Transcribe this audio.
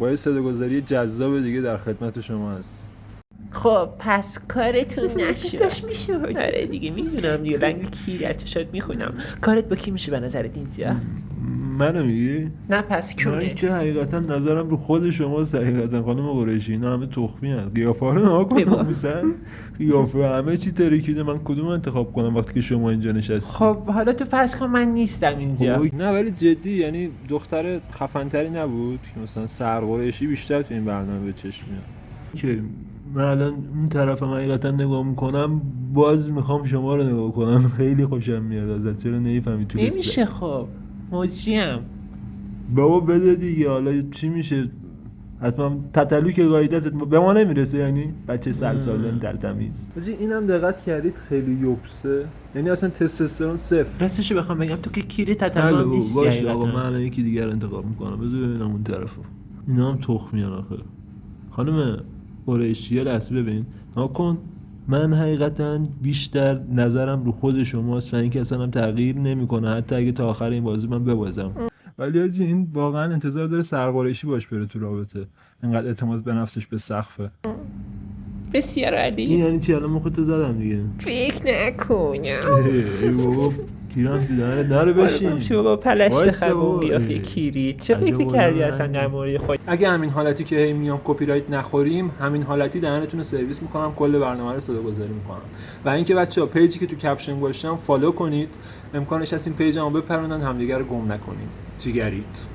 با یه صداگذاری جذاب دیگه در خدمت شما هست. خب پس کارتون نشد. میشه. آره دیگه میدونم دیگه رنگ کیریت شد میخونم. کارت با کی میشه به نظرت اینجا؟ منو میگی؟ نه پس من کونه. که حقیقتا نظرم رو خود شماست. حقیقتا خانم قریشی اینا همه تخمی هست. قیافه ها رو نها کن میسن قیافه همه چی ترکیده. من کدوم انتخاب کنم وقتی که شما اینجا نشستی؟ خب حالا تو فرض کن من نیستم اینجا. نه ولی جدی یعنی دختر خفن‌تری نبود که مثلا سرقریشی بیشتر تو این برنامه به چشم میاد که من الان اون طرفم حقیقتا نگاه میکنم باز میخوام شما رو نگاه کنم. خیلی خوشم میاد ازت. چرا نمیفهمی تو نمیشه خب مجریم. بابا بده دیگه. حالا چی میشه؟ حتما تتلو که قایدتت به ما نمیرسه یعنی بچه سرسالن در تمیز. اینم دقت کردید خیلی یوبسه، یعنی اصلا تستوسترون صفر. راستشو بخوام بگم تو که کیری تتلو هم نیستی. باشه آقا من الان یکی دیگر انتخاب میکنم. بذار ببینم اون طرفو. اینا هم تخمیان آخه. خانم قریشی لحظه ببین ناکن. من حقیقتا بیشتر نظرم رو خود شماست و اینکه اصلا هم تغییر نمیکنه حتی اگه تا آخر این بازی من ببازم. ولی آجی این واقعا انتظار داره سرقریشی باش بره تو رابطه. اینقدر اعتماد به نفسش به سقفه. بسیار عالی. این یعنی چی؟ الان مخاطب زدم دیگه. فکر نکنم. ای بابا کیرم تو دهنت نرو بشین. شو با پلشت خبون قیافه کیری. چه فکر کردی اصلا در مورد خود؟ اگه همین حالتی که هی میام کپی رایت نخوریم همین حالتی دهنتون رو سرویس میکنم کل برنامه رو صداگذاری میکنم. و اینکه بچه‌ها پیجی که تو کپشن گذاشتم فالو کنید. امکانش هست این پیجمو بپرونن همدیگه رو گم نکنیم. جیگرید.